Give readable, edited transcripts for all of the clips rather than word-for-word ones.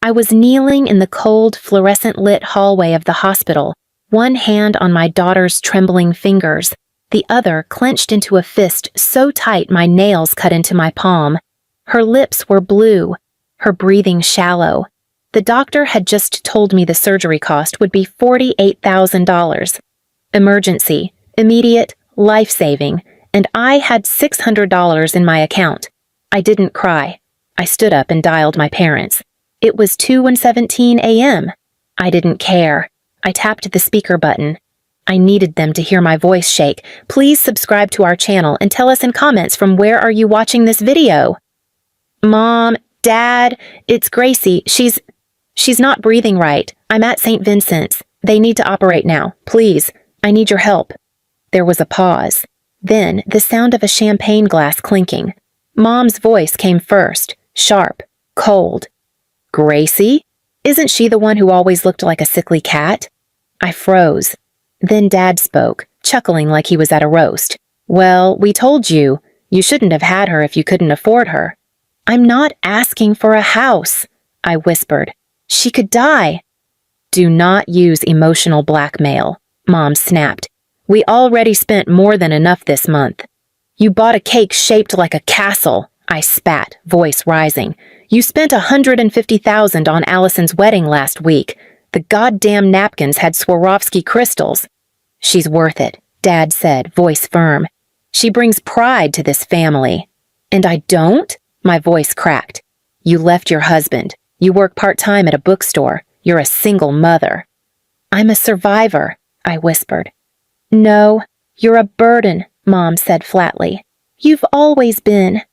I was kneeling in the cold, fluorescent-lit hallway of the hospital, one hand on my daughter's trembling fingers, the other clenched into a fist so tight my nails cut into my palm. Her lips were blue, her breathing shallow. The doctor had just told me the surgery cost would be $48,000. Emergency, immediate, life-saving, and I had $600 in my account. I didn't cry. I stood up and dialed my parents. It was 2:17 a.m. I didn't care. I tapped the speaker button. I needed them to hear my voice shake. Please subscribe to our channel and tell us in comments from where are you watching this video. Mom, Dad, it's Gracie. She's not breathing right. I'm at St. Vincent's. They need to operate now. Please, I need your help. There was a pause. Then the sound of a champagne glass clinking. Mom's voice came first, sharp, cold. Gracie? Isn't she the one who always looked like a sickly cat? I froze. Then Dad spoke, chuckling like he was at a roast. Well, we told you. You shouldn't have had her if you couldn't afford her. I'm not asking for a house, I whispered. She could die. Do not use emotional blackmail, Mom snapped. We already spent more than enough this month. You bought a cake shaped like a castle, I spat, voice rising. You spent $150,000 on Allison's wedding last week. The goddamn napkins had Swarovski crystals. She's worth it, Dad said, voice firm. She brings pride to this family. And I don't? My voice cracked. You left your husband. You work part-time at a bookstore. You're a single mother. I'm a survivor, I whispered. No, you're a burden, Mom said flatly. You've always been.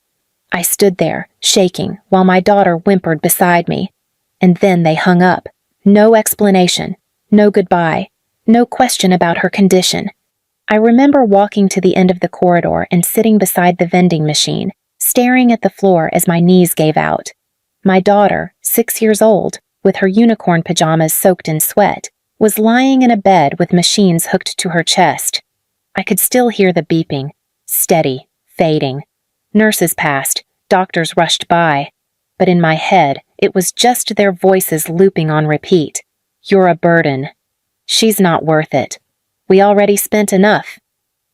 I stood there, shaking, while my daughter whimpered beside me. And then they hung up. No explanation, no goodbye, no question about her condition. I remember walking to the end of the corridor and sitting beside the vending machine, staring at the floor as my knees gave out. My daughter, 6 years old, with her unicorn pajamas soaked in sweat, was lying in a bed with machines hooked to her chest. I could still hear the beeping, steady, fading. Nurses passed, doctors rushed by, but in my head, it was just their voices looping on repeat. You're a burden. She's not worth it. We already spent enough.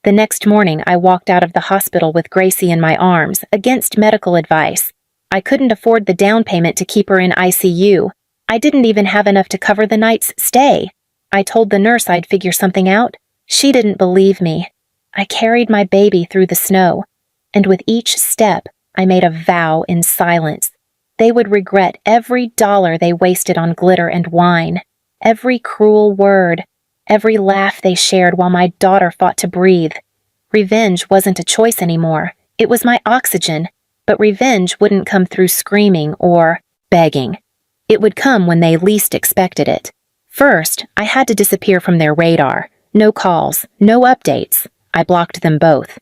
The next morning, I walked out of the hospital with Gracie in my arms, against medical advice. I couldn't afford the down payment to keep her in ICU. I didn't even have enough to cover the night's stay. I told the nurse I'd figure something out. She didn't believe me. I carried my baby through the snow, and with each step, I made a vow in silence. They would regret every dollar they wasted on glitter and wine, every cruel word, every laugh they shared while my daughter fought to breathe. Revenge wasn't a choice anymore. It was my oxygen, but revenge wouldn't come through screaming or begging. It would come when they least expected it. First, I had to disappear from their radar. No calls, no updates. I blocked them both.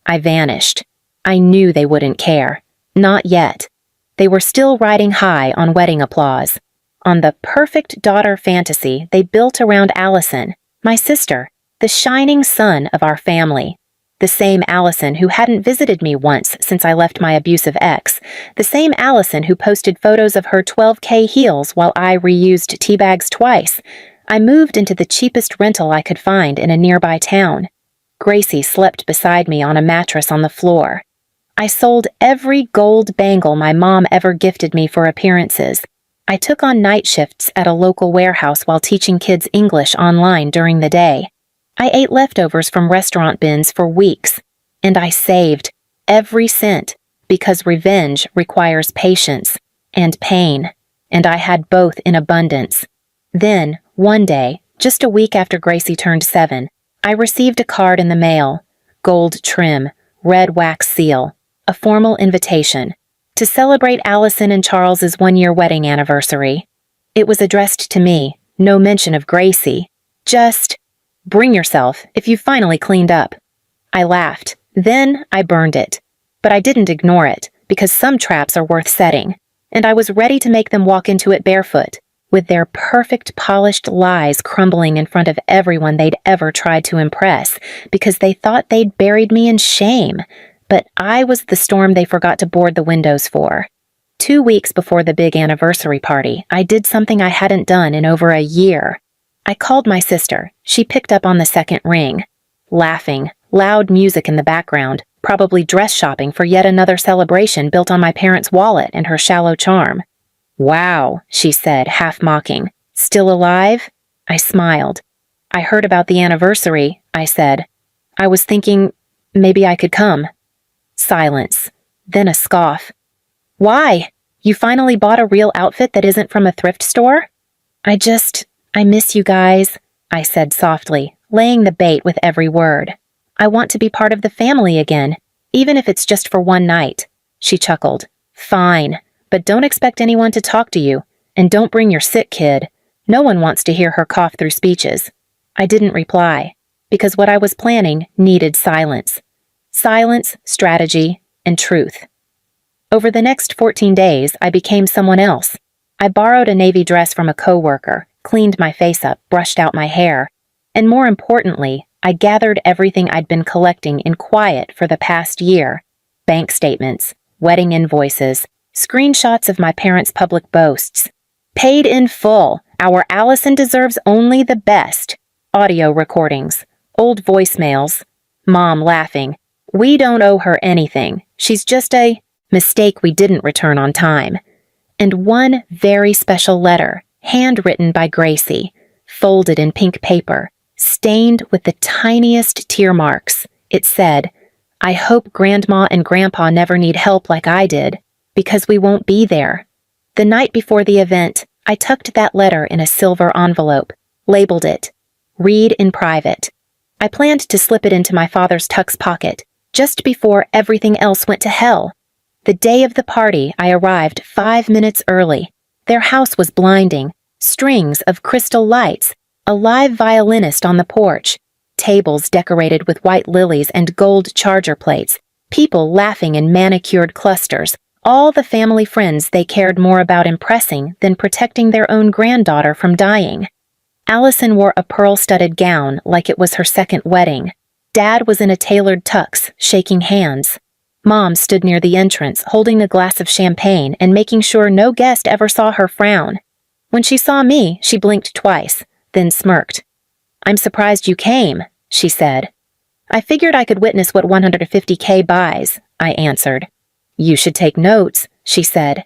I vanished. I knew they wouldn't care. Not yet. They were still riding high on wedding applause, on the perfect daughter fantasy they built around Allison, my sister, the shining sun of our family. The same Allison who hadn't visited me once since I left my abusive ex. The same Allison who posted photos of her 12K heels while I reused tea bags twice. I moved into the cheapest rental I could find in a nearby town. Gracie slept beside me on a mattress on the floor. I sold every gold bangle my mom ever gifted me for appearances. I took on night shifts at a local warehouse while teaching kids English online during the day. I ate leftovers from restaurant bins for weeks, and I saved every cent because revenge requires patience and pain, and I had both in abundance. Then, one day, just a week after Gracie turned 7, I received a card in the mail, gold trim, red wax seal, a formal invitation to celebrate Allison and Charles's 1-year wedding anniversary. It was addressed to me, no mention of Gracie, just, "Bring yourself if you finally cleaned up." I laughed. Then I burned it. But I didn't ignore it, because some traps are worth setting, and I was ready to make them walk into it barefoot, with their perfect polished lies crumbling in front of everyone they'd ever tried to impress, because they thought they'd buried me in shame. But I was the storm they forgot to board the windows for. 2 weeks before the big anniversary party, I did something I hadn't done in over a year. I called my sister. She picked up on the second ring. Laughing, loud music in the background, probably dress shopping for yet another celebration built on my parents' wallet and her shallow charm. "Wow," she said, half mocking. "Still alive?" I smiled. "I heard about the anniversary," I said. "I was thinking maybe I could come." Silence. Then a scoff. "Why? You finally bought a real outfit that isn't from a thrift store?" I miss you guys," I said softly, laying the bait with every word. "I want to be part of the family again, even if it's just for one night." She chuckled. "Fine, but don't expect anyone to talk to you, and don't bring your sick kid. No one wants to hear her cough through speeches." I didn't reply, because what I was planning needed silence. Silence, strategy, and truth. Over the next 14 days, I became someone else. I borrowed a navy dress from a coworker, cleaned my face up, brushed out my hair, and more importantly, I gathered everything I'd been collecting in quiet for the past year. Bank statements, wedding invoices, screenshots of my parents' public boasts. Paid in full. Our Allison deserves only the best. Audio recordings, old voicemails. Mom laughing. "We don't owe her anything. She's just a mistake we didn't return on time." And one very special letter, handwritten by Gracie, folded in pink paper, stained with the tiniest tear marks. It said, "I hope Grandma and Grandpa never need help like I did, because we won't be there." The night before the event, I tucked that letter in a silver envelope, labeled it, "Read in private." I planned to slip it into my father's tux pocket, just before everything else went to hell. The day of the party, I arrived 5 minutes early. Their house was blinding. Strings of crystal lights, a live violinist on the porch, tables decorated with white lilies and gold charger plates, people laughing in manicured clusters, all the family friends they cared more about impressing than protecting their own granddaughter from dying. Allison wore a pearl-studded gown like it was her second wedding. Dad was in a tailored tux, shaking hands. Mom stood near the entrance, holding a glass of champagne and making sure no guest ever saw her frown. When she saw me, she blinked twice, then smirked. "I'm surprised you came," she said. "I figured I could witness what 150K buys," I answered. "You should take notes," she said,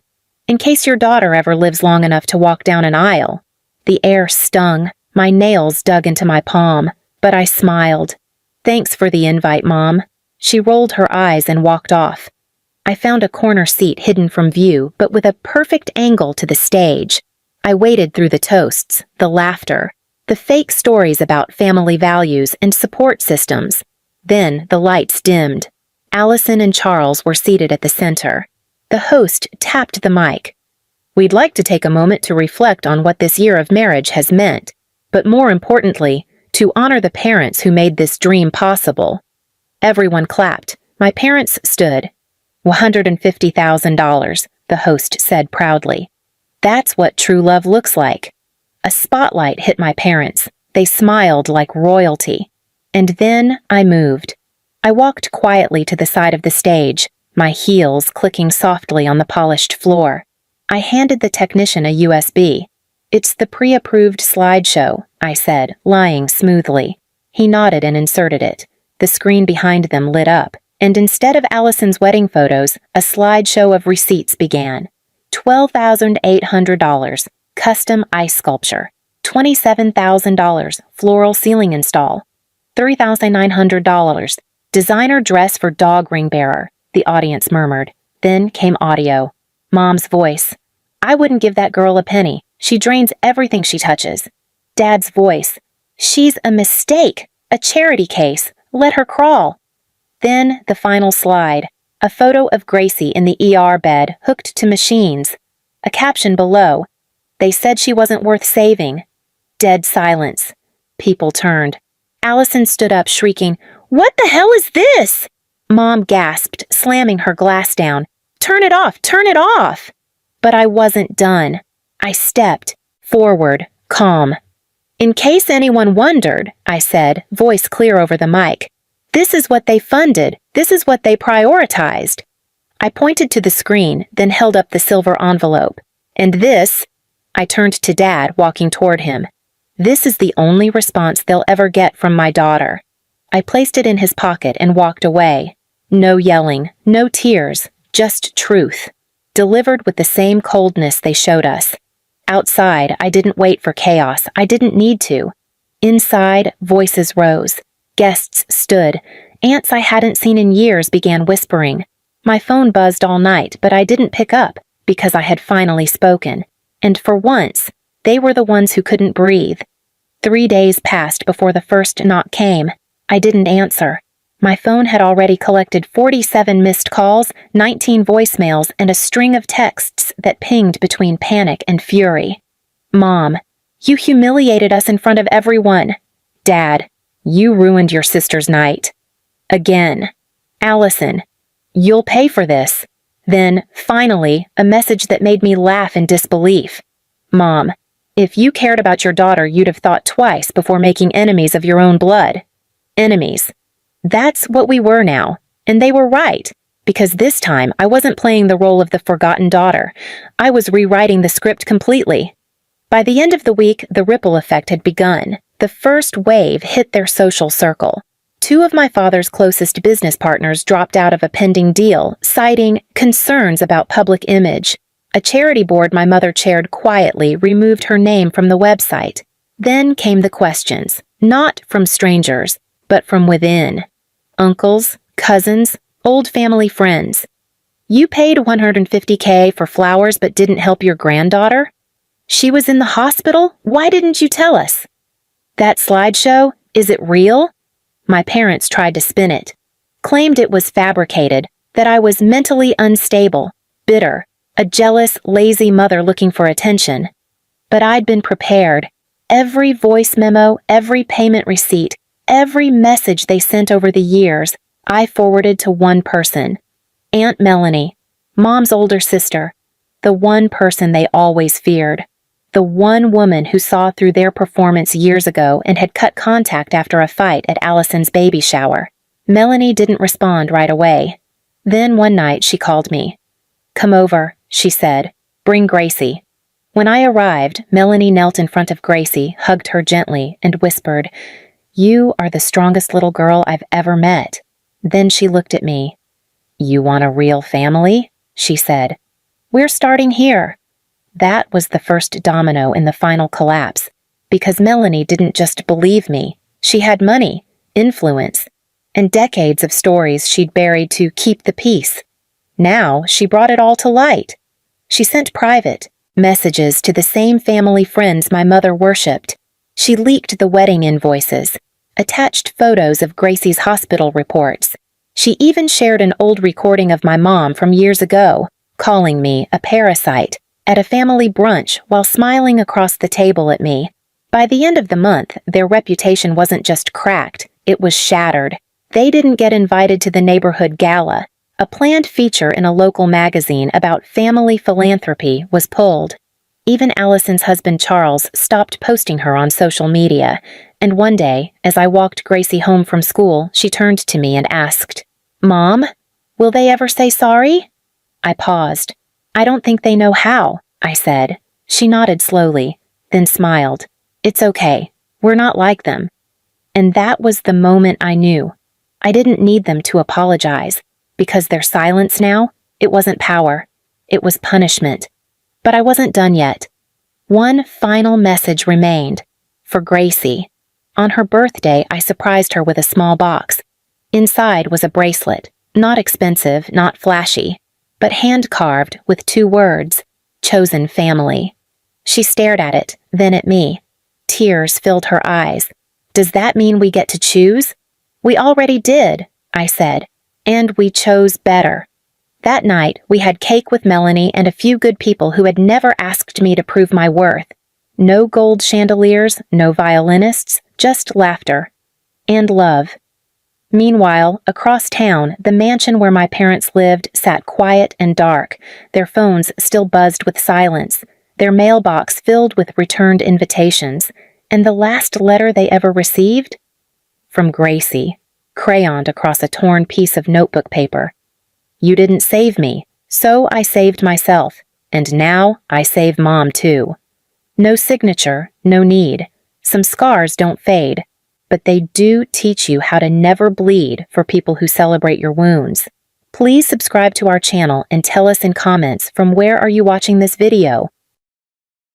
"in case your daughter ever lives long enough to walk down an aisle." The air stung, my nails dug into my palm, but I smiled. "Thanks for the invite, Mom." She rolled her eyes and walked off. I found a corner seat hidden from view, but with a perfect angle to the stage. I waited through the toasts, the laughter, the fake stories about family values and support systems. Then the lights dimmed. Allison and Charles were seated at the center. The host tapped the mic. "We'd like to take a moment to reflect on what this year of marriage has meant, but more importantly, to honor the parents who made this dream possible." Everyone clapped. My parents stood. $150,000, the host said proudly. "That's what true love looks like." A spotlight hit my parents. They smiled like royalty. And then I moved. I walked quietly to the side of the stage, my heels clicking softly on the polished floor. I handed the technician a USB. "It's the pre-approved slideshow," I said, lying smoothly. He nodded and inserted it. The screen behind them lit up, and instead of Allison's wedding photos, a slideshow of receipts began. $12,800, custom ice sculpture. $27,000, floral ceiling install. $3,900, designer dress for dog ring bearer, the audience murmured. Then came audio. Mom's voice. "I wouldn't give that girl a penny. She drains everything she touches." Dad's voice. "She's a mistake, a charity case. Let her crawl." Then the final slide. A photo of Gracie in the ER bed, hooked to machines. A caption below. "They said she wasn't worth saving." Dead silence. People turned. Allison stood up, shrieking, "What the hell is this?" Mom gasped, slamming her glass down. "Turn it off! Turn it off!" But I wasn't done. I stepped forward, calm. "In case anyone wondered," I said, voice clear over the mic, "this is what they funded. This is what they prioritized." I pointed to the screen, then held up the silver envelope. "And this," I turned to Dad, walking toward him. "This is the only response they'll ever get from my daughter." I placed it in his pocket and walked away. No yelling, no tears, just truth, delivered with the same coldness they showed us. Outside, I didn't wait for chaos. I didn't need to. Inside, voices rose. Guests stood. Aunts I hadn't seen in years began whispering. My phone buzzed all night, but I didn't pick up because I had finally spoken. And for once, they were the ones who couldn't breathe. 3 days passed before the first knock came. I didn't answer. My phone had already collected 47 missed calls, 19 voicemails, and a string of texts that pinged between panic and fury. "Mom, you humiliated us in front of everyone." "Dad, you ruined your sister's night." Again. "Allison, you'll pay for this." Then, finally, a message that made me laugh in disbelief. "Mom, if you cared about your daughter, you'd have thought twice before making enemies of your own blood." Enemies. That's what we were now, and they were right, because this time I wasn't playing the role of the forgotten daughter. I was rewriting the script completely. By the end of the week, the ripple effect had begun. The first wave hit their social circle. 2 of my father's closest business partners dropped out of a pending deal, citing concerns about public image. A charity board my mother chaired quietly removed her name from the website. Then came the questions, not from strangers, but from within. Uncles, cousins, old family friends. "You paid $150K for flowers but didn't help your granddaughter? She was in the hospital? Why didn't you tell us? That slideshow, is it real?" My parents tried to spin it, claimed it was fabricated, that I was mentally unstable, bitter, a jealous, lazy mother looking for attention. But I'd been prepared. Every voice memo, every payment receipt, every message they sent over the years, I forwarded to one person. Aunt Melanie, Mom's older sister, the one person they always feared. The one woman who saw through their performance years ago and had cut contact after a fight at Allison's baby shower. Melanie didn't respond right away. Then one night she called me. "Come over," she said. "Bring Gracie." When I arrived, Melanie knelt in front of Gracie, hugged her gently, and whispered, "You are the strongest little girl I've ever met." Then she looked at me. "You want a real family?" she said. "We're starting here." That was the first domino in the final collapse, because Melanie didn't just believe me. She had money, influence, and decades of stories she'd buried to keep the peace. Now she brought it all to light. She sent private messages to the same family friends my mother worshipped. She leaked the wedding invoices, attached photos of Gracie's hospital reports. She even shared an old recording of my mom from years ago, calling me a parasite, at a family brunch while smiling across the table at me. By the end of the month, their reputation wasn't just cracked, it was shattered. They didn't get invited to the neighborhood gala. A planned feature in a local magazine about family philanthropy was pulled. Even Allison's husband Charles stopped posting her on social media, and one day, as I walked Gracie home from school, she turned to me and asked, "Mom, will they ever say sorry?" I paused. "I don't think they know how," I said. She nodded slowly, then smiled. "It's okay. We're not like them." And that was the moment I knew. I didn't need them to apologize, because their silence now, it wasn't power. It was punishment. But I wasn't done yet. One final message remained, for Gracie. On her birthday, I surprised her with a small box. Inside was a bracelet, not expensive, not flashy, but hand-carved with 2 words, "Chosen Family." She stared at it, then at me. Tears filled her eyes. "Does that mean we get to choose?" "We already did," I said, "and we chose better." That night, we had cake with Melanie and a few good people who had never asked me to prove my worth. No gold chandeliers, no violinists, just laughter. And love. Meanwhile, across town, the mansion where my parents lived sat quiet and dark, their phones still buzzed with silence, their mailbox filled with returned invitations, and the last letter they ever received? From Gracie, crayoned across a torn piece of notebook paper. You didn't save me, so I saved myself, and now I save Mom too. No signature, no need. Some scars don't fade, but they do teach you how to never bleed for people who celebrate your wounds. Please subscribe to our channel and tell us in comments from where are you watching this video.